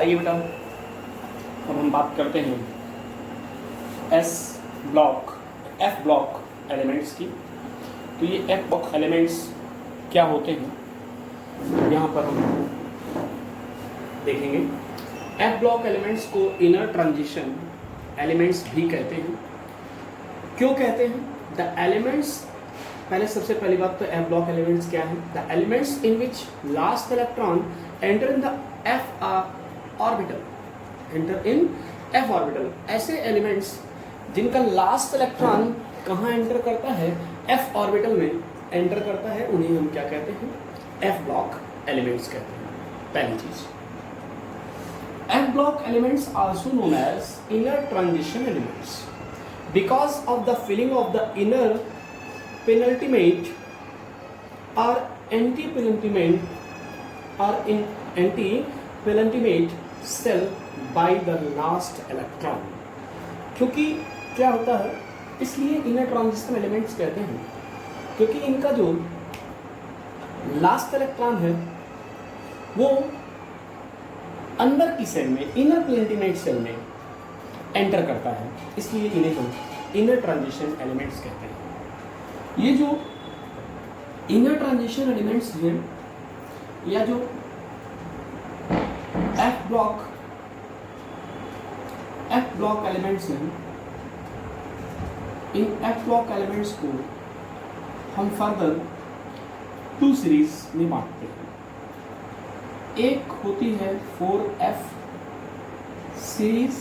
आइए बेटा, अब हम बात करते हैं S block F block elements की। तो ये एफ ब्लॉक एलिमेंट्स क्या होते हैं यहाँ पर हम देखेंगे। एफ ब्लॉक एलिमेंट्स को इनर ट्रांजिशन एलिमेंट्स भी कहते हैं। क्यों कहते हैं? द एलिमेंट्स, पहले सबसे पहली बात तो एफ ब्लॉक एलिमेंट्स क्या है? The elements in which last electron enter in the F orbital, enter in F orbital. ऐसे एलिमेंट्स जिनका लास्ट इलेक्ट्रॉन कहाँ एंटर करता है? एफ ऑर्बिटल में एंटर करता है, उन्हें हम क्या कहते हैं? एफ ब्लॉक एलिमेंट्स कहते हैं। पहली चीज, F block elements also known as inner transition elements because of the filling of the inner penultimate or anti-penultimate cell by the last electron। क्योंकि क्या होता है, इसलिए इनर ट्रांजिशन एलिमेंट्स कहते हैं क्योंकि इनका जो लास्ट इलेक्ट्रॉन है वो अंदर की सेल में, इनर पेनिल्टिमेट सेल में एंटर करता है, इसलिए इन्हें हम इनर ट्रांजिशन एलिमेंट्स कहते हैं। ये जो इनर ट्रांजिशन एलिमेंट्स हैं या जो एफ ब्लॉक एलिमेंट्स हैं, इन एफ ब्लॉक एलिमेंट्स को हम फर्दर 2 सीरीज में बांटते हैं। एक होती है 4F सीरीज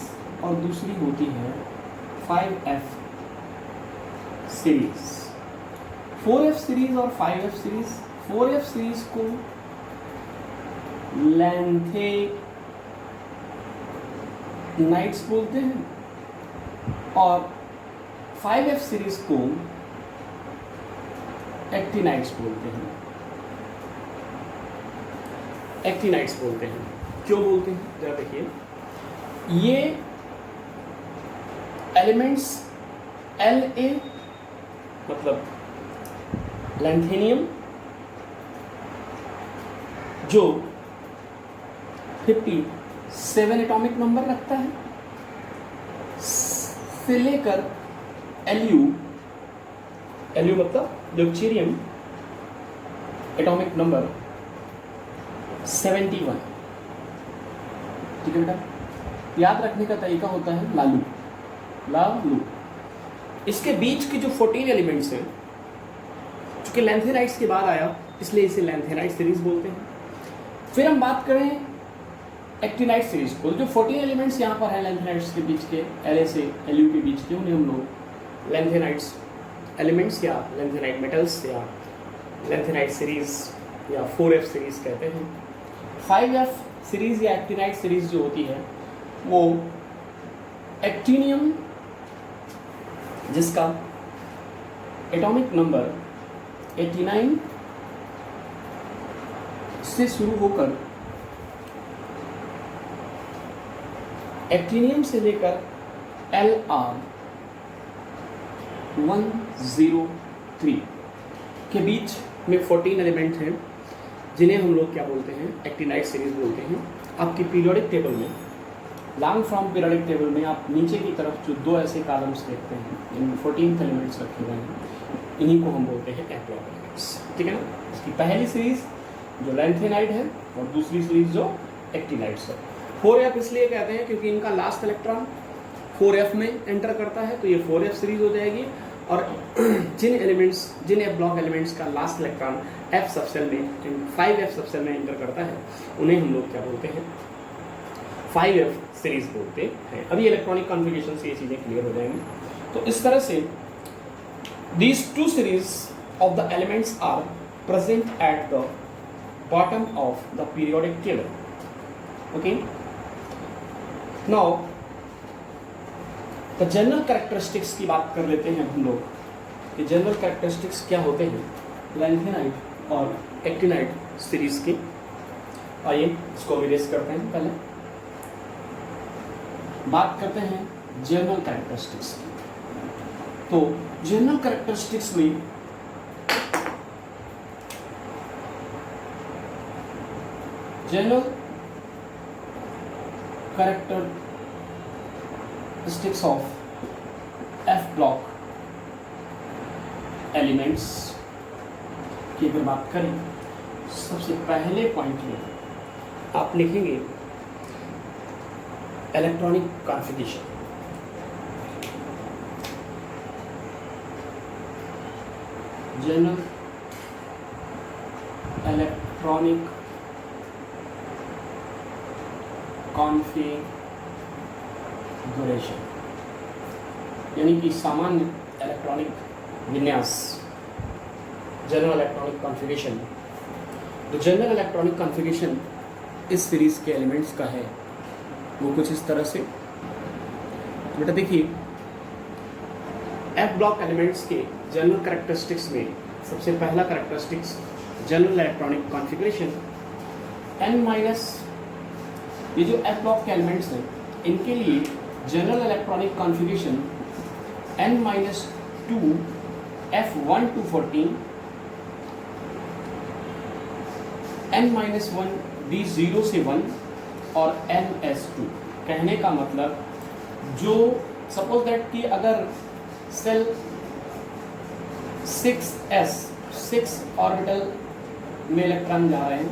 और दूसरी होती है 5F सीरीज। 4F सीरीज और 5F सीरीज, 4F सीरीज को लैंथेनाइड्स बोलते हैं और 5F सीरीज को एक्टिनाइड्स बोलते हैं। एक्टिनाइड्स बोलते हैं। क्यों बोलते हैं जरा देखिए, ये एलिमेंट्स La मतलब लैंथेनियम जो 57 एटॉमिक नंबर रखता है से लेकर Lu मतलब ड्यूटेरियम एटॉमिक नंबर 71। ठीक है बेटा, याद रखने का तरीका होता है लालू। इसके बीच के जो 14 एलिमेंट्स हैं, चूंकि लैंथेनाइड्स के बाद आया इसलिए इसे लैंथेनाइड सीरीज बोलते हैं। फिर हम बात करें एक्टिनाइड सीरीज को, जो 14 एलिमेंट्स यहाँ पर हैं लैंथेनाइड्स के बीच के, La से Lu के बीच के, उन्हें हम लोग लैंथेनाइड्स एलिमेंट्स या लैंथेनाइड मेटल्स या लैंथेनाइड सीरीज या 4F सीरीज कहते हैं। 5F सीरीज या एक्टिनाइड सीरीज जो होती है वो एक्टिनियम जिसका एटॉमिक नंबर 89 से शुरू होकर एक्टिनियम से लेकर Lr 103 के बीच में 14 एलिमेंट हैं जिन्हें हम लोग क्या बोलते हैं? एक्टिनाइड सीरीज बोलते हैं। आपकी पीरियोडिक टेबल में, लॉन्ग फॉर्म पीरियोडिक टेबल में आप नीचे की तरफ जो 2 ऐसे कॉलम्स देखते हैं जिनमें 14 एलिमेंट्स रखे हुए हैं, इन्हीं को हम बोलते हैं एफ ब्लॉक एलिमेंट्स। ठीक है ना? इसकी पहली सीरीज जो लैंथेनाइड है और दूसरी सीरीज जो एक्टिनाइड्स है। 4F इसलिए कहते हैं क्योंकि इनका लास्ट इलेक्ट्रॉन 4F में एंटर करता है, तो ये 4F सीरीज हो जाएगी। और जिन एफ ब्लॉक एलिमेंट्स का लास्ट इलेक्ट्रॉन F सबसेल में 5F सबसेल में एंटर करता है, उन्हें हम लोग क्या बोलते हैं? 5F सीरीज बोलते हैं। अभी इलेक्ट्रॉनिक कॉन्फ़िगरेशन से ये चीज़ें क्लियर हो जाएंगी। तो इस तरह से these 2 series of the elements are present at the bottom of the periodic table. Okay. Now the general characteristics की बात कर लेते हैं हम लोग कि जनरल कैरेक्टरिस्टिक्स क्या होते हैं लैंथेनाइड और एक्टिनाइड सीरीज की। आइए इसको विरेज करते हैं। पहले बात करते हैं जनरल कैरेक्टरिस्टिक्स की। तो जनरल कैरेक्टरिस्टिक्स में general characteristics of F block elements की अगर बात करें, सबसे पहले पॉइंट में आप लिखेंगे electronic configuration. General electronic configuration यानी कि सामान्य इलेक्ट्रॉनिक विन्यास, जनरल इलेक्ट्रॉनिक कॉन्फ़िगरेशन। तो जनरल इलेक्ट्रॉनिक कॉन्फ़िगरेशन इस सीरीज़ के एलिमेंट्स का है वो कुछ इस तरह से। बेटा देखिए, एफ ब्लॉक एलिमेंट्स के जनरल कैरेक्टरिस्टिक्स में सबसे पहला characteristics general electronic configuration n minus, ये जो एफ ब्लॉक के एलिमेंट्स हैं इनके लिए general electronic configuration n minus 2 F1 to 14 n minus 1 D0 से 1 और NS2। कहने का मतलब जो सपोज दैट कि अगर सेल 6s 6 ऑर्बिटल में इलेक्ट्रॉन जा रहे हैं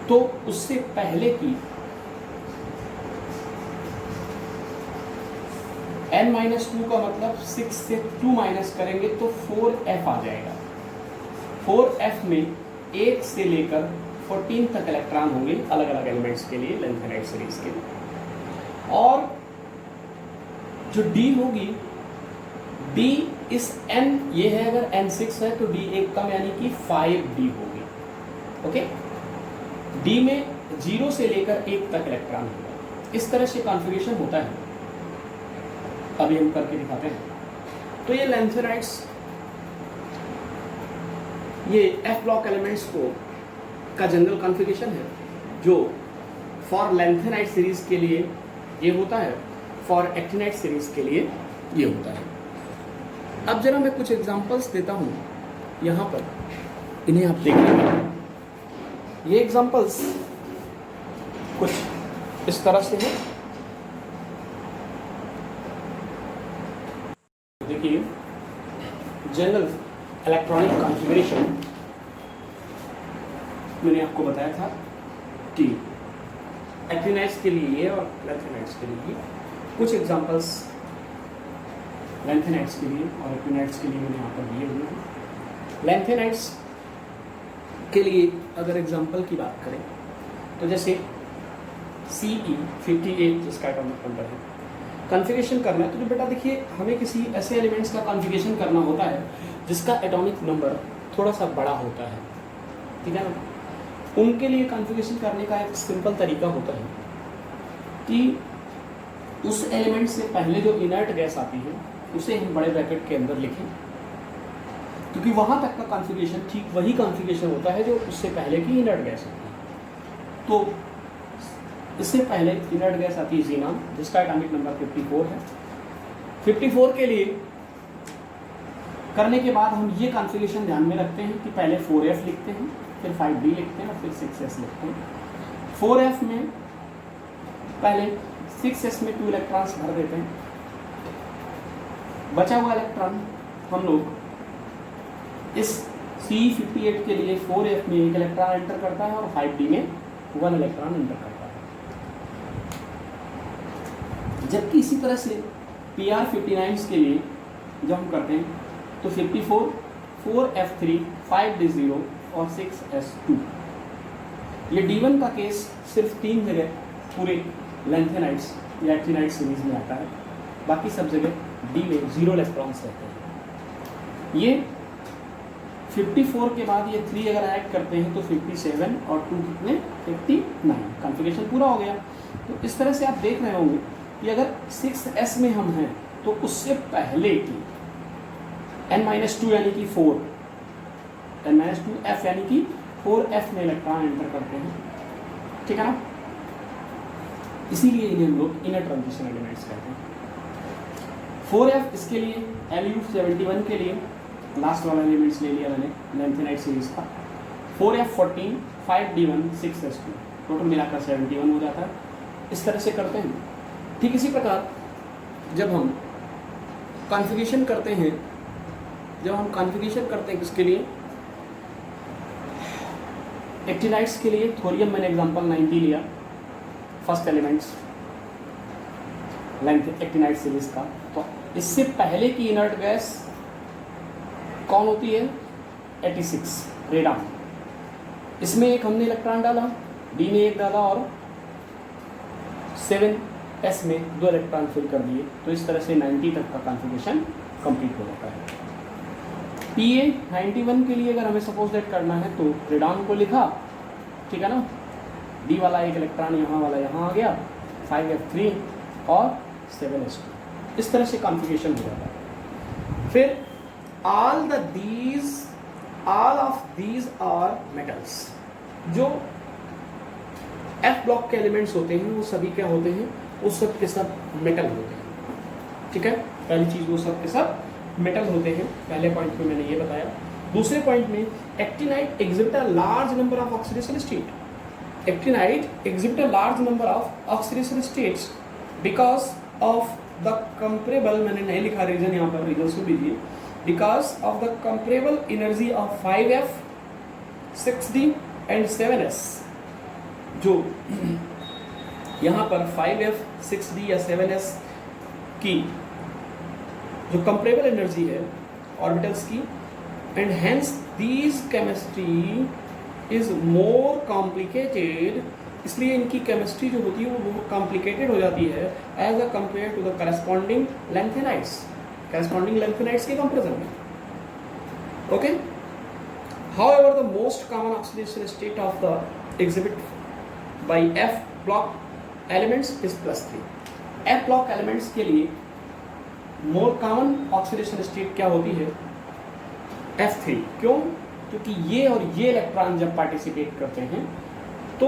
तो उससे पहले की n-2 का मतलब 6 से 2 माइनस करेंगे तो 4f आ जाएगा। 4f में 1 से लेकर 14 तक इलेक्ट्रॉन होंगे अलग अलग एलिमेंट्स के लिए, लेंथेनाइड सीरीज के लिए। और जो d होगी, d इस n, ये है अगर n6 है तो d एक कम यानी कि 5d होगी। ओके, d में 0 से लेकर 1 तक इलेक्ट्रॉन होगा। इस तरह से कॉन्फ़िगरेशन होता है। अभी हम करके दिखाते हैं। तो ये लेंथेनाइड्स, ये एफ ब्लॉक एलिमेंट्स को का जनरल कॉन्फ़िगरेशन है जो फॉर लेंथेनाइड सीरीज के लिए ये होता है, फॉर एक्टिनाइड सीरीज के लिए ये होता है। अब जरा मैं कुछ एग्जांपल्स देता हूँ यहाँ पर, इन्हें आप देखिए। ये एग्जांपल्स कुछ इस तरह से है। देखिए, जनरल इलेक्ट्रॉनिक कॉन्फ़िगरेशन मैंने आपको बताया था कि एक्टिनाइड्स के लिए और लेंथेनाइड्स के लिए। कुछ एग्जांपल्स लेंथेनाइड्स के लिए और एक्टिनाइड्स के लिए मैंने यहाँ पर दिए हुए हैं। लेंथेनाइड्स के लिए अगर एग्जांपल की बात करें तो जैसे Ce58 जिसका एटॉमिक नंबर है, कॉन्फ़िगरेशन करना है तो बेटा देखिए, हमें किसी ऐसे एलिमेंट्स का कॉन्फ़िगरेशन करना होता है जिसका एटॉमिक नंबर थोड़ा सा बड़ा होता है, ठीक है ना। उनके लिए कॉन्फ़िगरेशन करने का एक सिंपल तरीका होता है कि उस एलिमेंट से पहले जो इनर्ट गैस आती है उसे हम बड़े ब्रैकेट के अंदर लिखें, क्योंकि वहाँ तक का कॉन्फ़िगरेशन ठीक वही कॉन्फ़िगरेशन होता है जो उससे पहले की इनर्ट गैस होती है। तो इससे पहले इनर्ट गैस आती है ज़ीनान, जिसका एटॉमिक नंबर 54 है। 54 के लिए करने के बाद हम ये कॉन्फ़िगरेशन ध्यान में रखते हैं कि पहले 4f लिखते हैं, फिर 5d लिखते हैं और फिर 6s लिखते हैं। 4f में पहले 6s में 2 इलेक्ट्रॉन्स भर देते हैं। बचा हुआ इलेक्ट्रॉन हम लोग इस Ce58 के लिए 4f में 1 इलेक्ट्रॉन एंटर करता है और 5d में 1 इलेक्ट्रॉन एंटर करता है। जबकि इसी तरह से Pr59 के लिए जब हम करते हैं तो 54, 4f3, 5d0 और 6s2। ये d1 का केस सिर्फ 3 जगह पूरे लेंथेनाइड्स या एक्टिनाइड सीरीज में आता है, बाकी सब जगह d में 0 इलेक्ट्रॉन्स रहते हैं। ये 54 के बाद ये 3 अगर ऐड करते हैं तो 57 और 2 कितने 59, कॉन्फ़िगरेशन पूरा हो गया। तो इस तरह से आप देख रहे होंगे कि अगर 6s में हम हैं तो उससे पहले की n-2 यानी कि 4, n-2f यानी कि 4f में इलेक्ट्रॉन एंटर करते हैं, ठीक है ना। इसीलिए इन्हें हम लोग इनर ट्रांजिशन एलिमेंट्स कहते हैं। 4f इसके लिए, Lu71 के लिए लास्ट वाला एलिमेंट्स ले लिया मैंने लेंथेनाइड सीरीज का। 4f14, 5d1, 6s2, टोटल मिलाकर 71 हो जाता है। इस तरह से करते हैं। ठीक इसी प्रकार जब हम कॉन्फ़िगरेशन करते हैं, किसके लिए, एक्टिनाइड्स के लिए, थोरियम मैंने एग्जांपल 90 लिया, first elements length actinide series का। तो इससे पहले की इनर्ट गैस कौन होती है, 86 रेडान। इसमें एक हमने इलेक्ट्रॉन डाला, डी ने एक डाला और 7s में 2 इलेक्ट्रॉन फिल कर दिए। तो इस तरह से 90 तक का कॉन्फ़िगरेशन कंप्लीट हो जाता है। PA 91 के लिए अगर हमें सपोज दैट करना है तो रेडान को लिखा, ठीक है ना, डी वाला एक इलेक्ट्रॉन यहाँ वाला यहाँ आ गया, 5f3 और 7s2, इस तरह से कॉन्फ़िगरेशन हो जाता है। फिर all of these are metals। जो F ब्लॉक के एलिमेंट्स होते हैं वो सभी क्या होते हैं, वो सब के सब मेटल होते हैं। ठीक है, पहली चीज़ वो सब के सब मेटल होते हैं, पहले पॉइंट में मैंने ये बताया। दूसरे पॉइंट में actinide exhibit a large number of oxidation state. Actinide exhibit a large number of oxidation states because of the comparable, मैंने नहीं लिखा रीजन यहाँ पर, रीजन सुन लीजिए, because of the comparable energy of 5f 6d and 7s। जो यहाँ पर 5f 6d या 7s की जो कंपेरेबल एनर्जी है ऑर्बिटल्स की, and hence these chemistry is more complicated, इसलिए इनकी केमिस्ट्री जो होती है वो बहुत कॉम्प्लिकेटेड हो जाती है as a compare to the corresponding lanthanides, corresponding lanthanides के कंपेरिजन में। Okay, however the most common oxidation state of the exhibit by F block elements is +3। F block elements के लिए मोर कॉमन ऑक्सीडेशन स्टेट क्या होती है, F3। क्यों, क्योंकि ये और ये इलेक्ट्रॉन जब पार्टिसिपेट करते हैं तो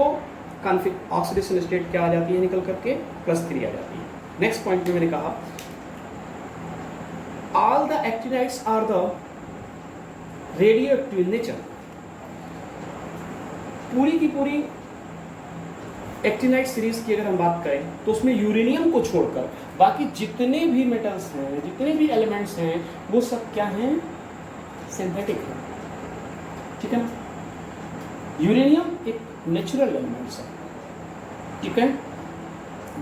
ऑक्सीडेशन स्टेट क्या आ जाती है, निकल करके +3 आ जाती है। नेक्स्ट पॉइंट में मैंने कहा all the actinides are the radioactive nature. पूरी की पूरी एक्टिनाइड सीरीज की अगर हम बात करें तो उसमें यूरेनियम को छोड़कर बाकी जितने भी मेटल्स हैं, जितने भी एलिमेंट्स हैं, वो सब क्या हैं, सिंथेटिक हैं। ठीक है ना, यूरेनियम एक नेचुरल एलिमेंट्स है, ठीक है,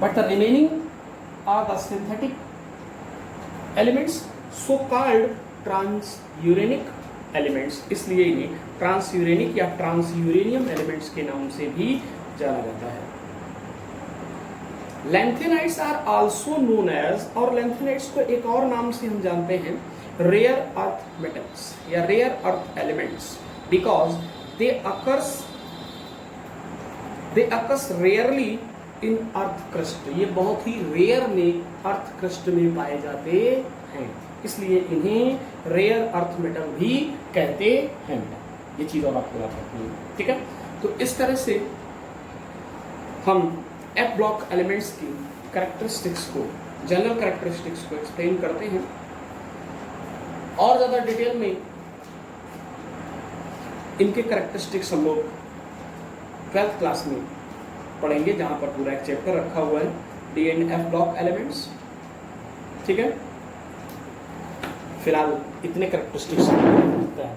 but the remaining are the synthetic elements, so called transuranic elements. इसलिए इन्हें ट्रांस यूरेनिक या ट्रांस यूरेनियम एलिमेंट्स के नाम से भी जाना जाता है। Lanthanides are also known as, और लैंथेनाइड्स को एक और नाम से हम जानते हैं, रेयर अर्थ मेटल्स या rare earth elements, because they occurs rarely in earth crust. ये बहुत ही रेयर में अर्थ क्रस्ट में पाए जाते हैं, इसलिए इन्हें रेयर अर्थ मेटल भी कहते हैं। ये चीज़ और आपको याद रखनी है। ठीक है, तो इस तरह से हम F ब्लॉक एलिमेंट्स की कैरेक्टरिस्टिक्स को, जनरल कैरेक्टरिस्टिक्स को एक्सप्लेन करते हैं। और ज़्यादा डिटेल में इनके कैरेक्टरिस्टिक्स हम लोग 12th क्लास में पढ़ेंगे, जहाँ पर पूरा एक चैप्टर रखा हुआ है D and F block elements. ठीक है, फिलहाल इतने कैरेक्टरिस्टिक्स तैयार